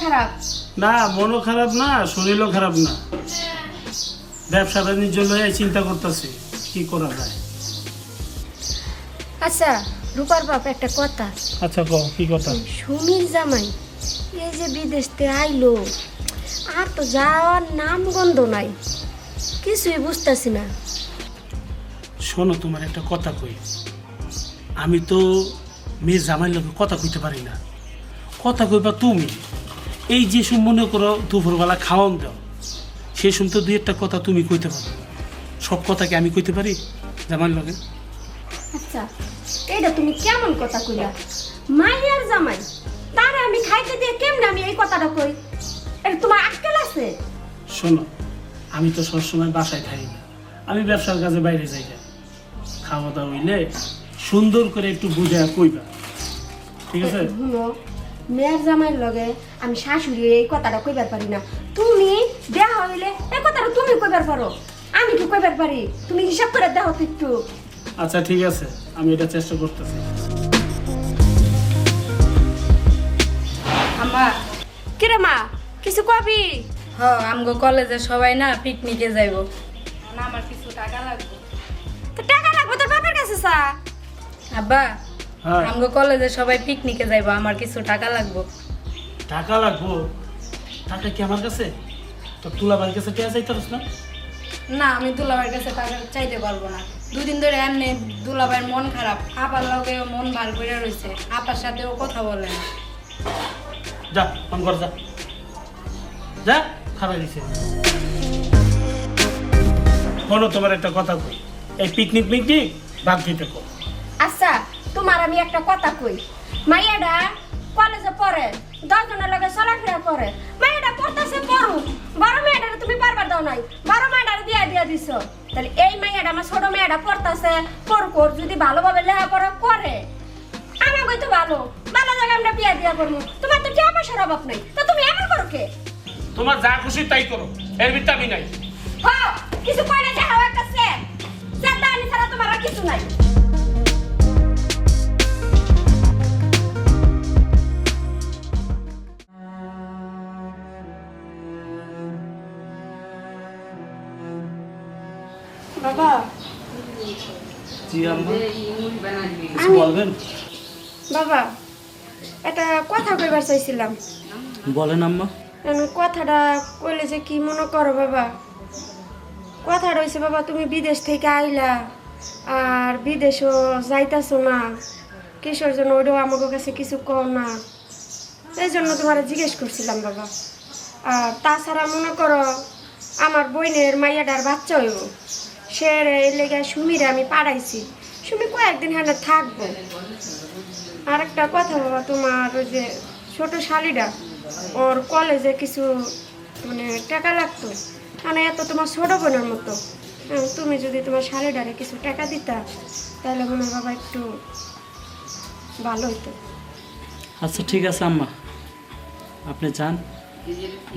খারাপ? না, মনও খারাপ না, শরীরও খারাপ না। ব্যবসা বাণিজ্য লয়ে চিন্তা করতেছি কি করা যায়। আচ্ছা রূপার বাপ, একটা কথা। আচ্ছা কও, কি কথা? সুমির জামাই এই যে বিদেশ থেকে আইলো, আর তো যাওয়ার নাম গন্ধ নাই, কিছুই বুঝতেছি না। শোনো, তোমার একটা কথা কই। আমি তো মেয়ের জামাইয়ের লোকে কথা কইতে পারি না। কথা কইবা তুমি। এই যে সব মনে করো দুপুরবেলা খাওয়ান দাও, সেই সময় তো দুই একটা কথা তুমি কইতে পারো। সব কথা কি আমি কইতে পারি জামাইয়ের লোকে? আচ্ছা এইটা তুমি কেমন কথা কইলা? মাইয়ার জামাই, তারে আমি খাইতে দিয়ে কেমনে আমি এই কথাটা কই? এটা তোমার আক্কেল আছে? শোনো, আমি তো সবসময় বাসায় খাই না, আমি ব্যবসার কাজে বাইরে যাই না। খাওয়া দাওয়া হইলে সুন্দর করে একটু বুঝে কইবা, ঠিক আছে? শুনো, মেয়ের জামাইয়ের লগে আমি শাশুড়ি এই কথাটা কইবার পারি না। তুমি দেহ হইলে এই কথাটা তুমি কইবার পারো, আমি কি কইবার পারি? তুমি হিসাব করে দেখো তো একটু। আচ্ছা ঠিক আছে, আমি এটা চেষ্টা করতেছি। আম্মা, কিরে মা, কিছু কবি? আমগো কলেজে সবাই না পিকনিকে যাইব না, আমার কিছু টাকা লাগবে। তো টাকা লাগবে তোর বাপের কাছে চা। আব্বা, হ্যাঁ, আমগো কলেজে সবাই পিকনিকে যাইব, আমার কিছু টাকা লাগবে। টাকা লাগবো? টাকা কি আমার কাছে? তো তুলাবার কাছে কে চাইতে পারছ না? না, আমি দুলাভাইয়ের কাছে টাকা চাইতে পারবো না। দুদিন ধরে এমনি দুলাভাইয়ের মন খারাপ, আপার লগে মন ভার করে রয়েছে, আপার সাথেও কথা বলে না। যা ফোন কর, যা যা, খারাপ দিছে। শোনো, তোমার একটা কথা কই, এই পিকনিক মিকনিক বাদ দিতে কো। আচ্ছা তোমার আমি একটা কথা কই। মাইয়াডা কলেজে পড়ে, 10 জনের লগে চলাফেরা করে। মাইয়াডা পড়তেছে পড়ুক, বড় মেয়েটা তুমি পারবার দাও নাই, বড় মেয়েটার বিয়া দিয়া দিছো। তাহলে এই মাইয়াডা আমার ছোট মেয়েটা পড়তেছে পড়ুক, ওর যদি ভালোভাবে লেখাপড়া করে আমাকে তো ভালো ভালো জায়গায় আমরা বিয়া দিয়া করবো। তোমার তো টাকা পয়সার অভাব নাই, তো তুমি এমন করো কে? তোমার যা খুশি তাই করো, এর ভিতরে আমি নাই। হ্যাঁ, কিছু কইলে দেখাও একটা সেট সেট আনি ছাড়া তোমার আর কিছু নাই। বাবা, জি আম্মা, কিছু আমি বলবেন? বাবা একটা কথা কইবার চাইছিলাম। বলেন আম্মা। কথাটা কইলে যে কি মনে করো বাবা? কথাটা হইছে বাবা, তুমি বিদেশ থেকে আইলা আর বিদেশও যাইতাছো না, কিসের জন্য ওইটাও আমাকে কাছে কিছু কও না, এই জন্য তোমার জিজ্ঞেস করছিলাম বাবা। আর তাছাড়া মনে করো আমার বোনের মাইয়াটার বাচ্চা হইব, সে এই লেগে সুমিরে আমি পাঠাইছি, সুমি কয়েকদিন হ্যাঁ থাকবো। আর একটা কথা বাবা, তোমার ওই যে ছোট শালিটা, ওর কলেজে কিছু মানে টাকা লাগতো, মানে এত তোমার ছোট বোনের মতো। তুমি যদি তোমার শালিটারে কিছু টাকা দিতা তাহলে মনে হয় বাবা একটু ভালো হইতো। আচ্ছা ঠিক আছে আম্মা, আপনি যান,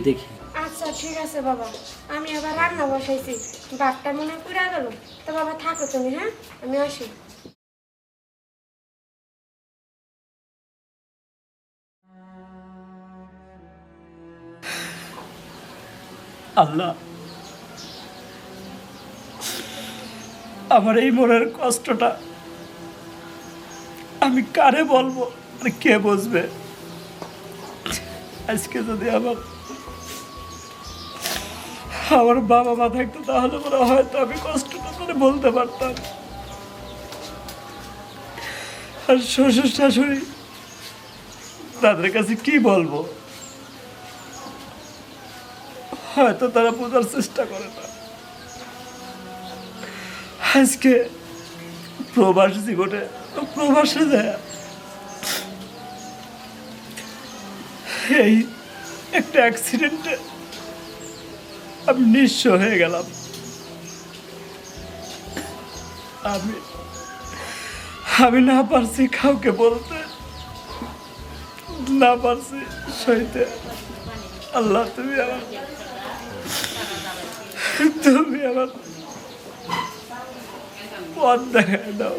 দেখি। আচ্ছা ঠিক আছে বাবা, আমি আবার রান্না বসাইছি, ভাতটা মনে হয় পুড়ে গেল। তো বাবা থাকো তুমি, হ্যাঁ আমি আসি। আল্লাহ, আমার এই মনের কষ্টটা আমি কারে বলবো আর কে বুঝবে? আজকে যদি আমার বাবা মা থাকতো তাহলে মনে হয়তো আমি কষ্টটা করে বলতে পারতাম। আর শ্বশুর শাশুড়ি, তাদের কাছে কি বলবো? হয়তো তারা বোঝার চেষ্টা করে না। আজকে প্রবাস জীবনে প্রবাসে যায় এই একটা অ্যাক্সিডেন্টে আমি নিঃস্ব হয়ে গেলাম। আমি না পারছি কাউকে বলতে, না পারছি সইতে। আল্লাহ, তুমি আমার পথ দেখায় দাও।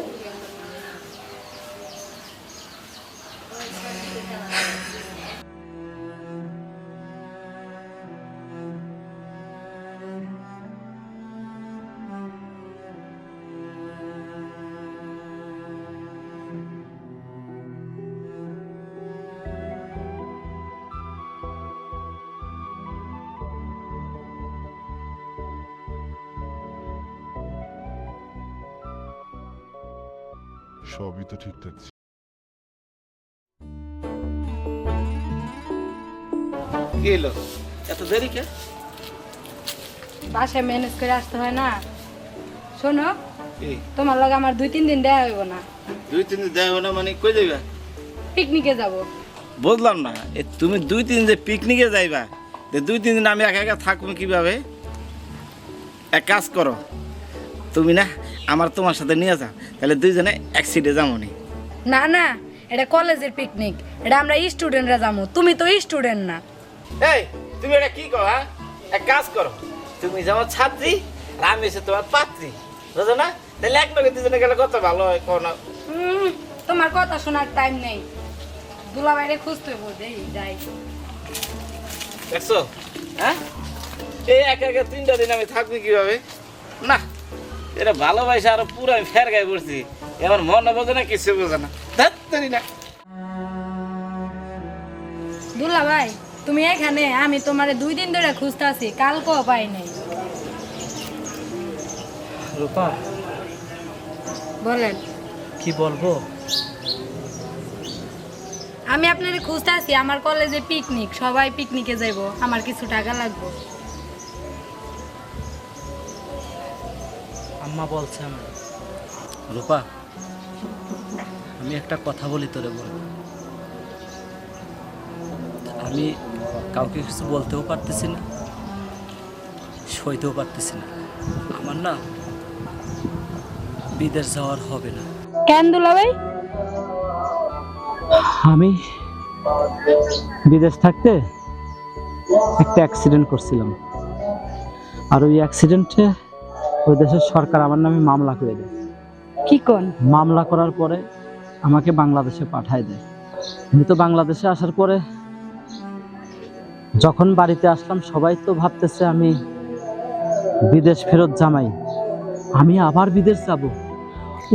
সবই তো ঠিকঠাক ছিল। কি এলো এত দেরি কে? বাসায় ম্যানেজ করে আসতে হয় না। শোনো, কি তোমার লগে আমার 2-3 দিন দেয়া হইব না। 2-3 দিন দেওয়া না মানে কই যাইবা? পিকনিকে যাব। বুঝলাম না, তুমি 2-3 দিন যে পিকনিকে যাইবা, 2-3 দিন আমি একা একা থাকবো কিভাবে? এক কাজ করো, তুমি না আমার তোমার সাথে নিয়ে যাও, তাহলে দুইজনে এক সিটে যাবো নি। না না, এটা কলেজের পিকনিক, এটা আমরা স্টুডেন্টরা যাবো। তুমি তো স্টুডেন্ট না। এই তুমি এটা কি করো? হ্যাঁ, এক কাজ করো, তুমি যেমন ছাত্রী আর আমি এসে তোমার পাত্রী, বুঝো না? তাহলে এক লগে দুজনে গেলে কত ভালো হয় কো না? তোমার কথা শোনার টাইম নেই। দুলাভাইরে খুঁজতে হইব, দেই যাই। দেখছো? হ্যাঁ, এই একা একা 3টা দিন আমি থাকবো কিভাবে? না, এটা ভালোবাসা আরো পুরো আমি ফের গায়ে পড়ছি। এমন মন বোঝে না, কিছু বোঝে না। ধাত্তারি না। দুলাভাই, তুমি এখানে, আমি তোমারে 2 দিন ধরে খুঁজতে আছি, কালকেও পাই নাই। রূপা, বলেন। কি বলবো? আমি আপনারে খুঁজতে আছি, আমার কলেজে পিকনিক, সবাই পিকনিকে যাইব, আমার কিছু টাকা লাগবে। আম্মা বলছে আমার। রূপা, আমি একটা কথা বলি তোরে বল। আমি কাউকে কিছু বলতেও পারতেছি না, সইতেও পারতেছি না। আমার না বিদেশ যাওয়ার হবে না। কেন দুলাভাই? আমি বিদেশ থাকতে একটা অ্যাক্সিডেন্ট করছিলাম, আর ওই অ্যাক্সিডেন্টে ওই দেশের সরকার আমার নামে মামলা করে দেয়। কি কোন? মামলা করার পরে আমাকে বাংলাদেশে পাঠায় দেয়। আমি তো বাংলাদেশে আসার পরে যখন বাড়িতে আসলাম, সবাই তো ভাবতেছে আমি বিদেশ ফেরত জামাই, আমি আবার বিদেশ যাব,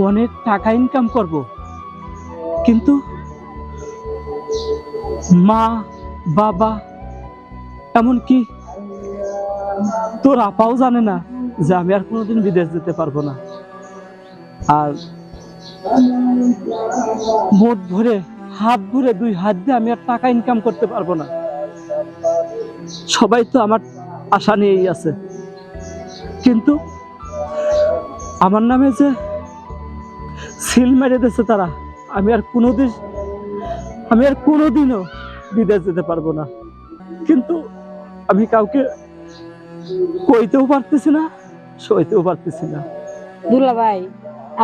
অনেক টাকা ইনকাম করব। কিন্তু মা, বাবা, এমনকি তোর আপাও জানে না যে আমি আর কোনোদিন বিদেশ যেতে পারবো না। আর মুঠ ভরে, হাত ভরে, 2 হাত দিয়ে আমি আর টাকা ইনকাম করতে পারবো না। সবাই তো আমার আশা নিয়েই আছে, কিন্তু আমার নামে যে সিল মেরে দিয়েছে তারা, আমি আর কোনোদিনও বিদেশ যেতে পারবো না। কিন্তু আমি কাউকে কইতেও পারতেছি না, সইতেও পারতেছি না। দুলাভাই,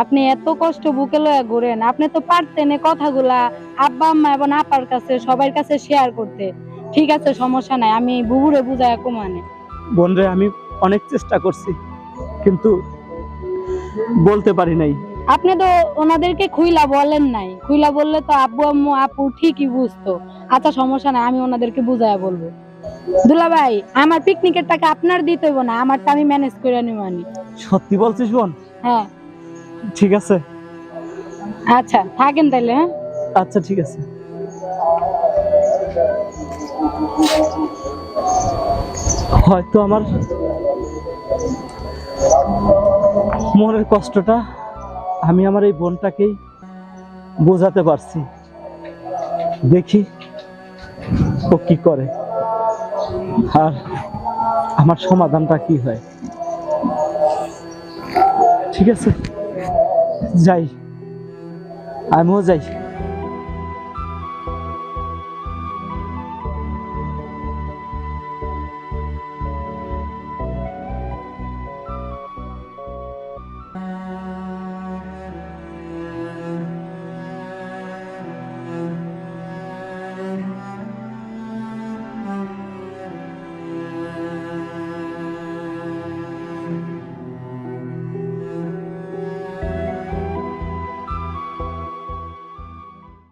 আপনি এত কষ্ট বুকে লয়ে ঘুরেন, আপনি তো পারতেন এই কথাগুলা আব্বা আম্মা এবং আপার কাছে, সবার কাছে শেয়ার করতে। ঠিক আছে, সমস্যা নাই, আমি বুবুরে বুঝায় কমানে। বোনরে, আমি অনেক চেষ্টা করছি, কিন্তু বলতে পারি নাই। আপনি তো ওনাদেরকে খুইলা বলেন নাই, খুইলা বললে তো আব্বু আম্মু আপু ঠিকই বুঝতো। আচ্ছা সমস্যা নাই, আমি ওনাদেরকে বুঝায় বলবো। দুলাভাই, আমার পিকনিকের টাকা আপনার দিতে হইব না, আমারটা আমি ম্যানেজ করে নিবানি। সত্যি বলছিস বোন? হ্যাঁ। ঠিক আছে। আচ্ছা থাকেন তাইলে। হ্যাঁ, আচ্ছা ঠিক আছে। হয়তো আমার মনের কষ্টটা আমি আমার এই বোনটাকেই বোঝাতে পারছি। দেখি ও কি করে আর আমার সমাধানটা কি হয়। ঠিক আছে, যাই, আমিও যাই।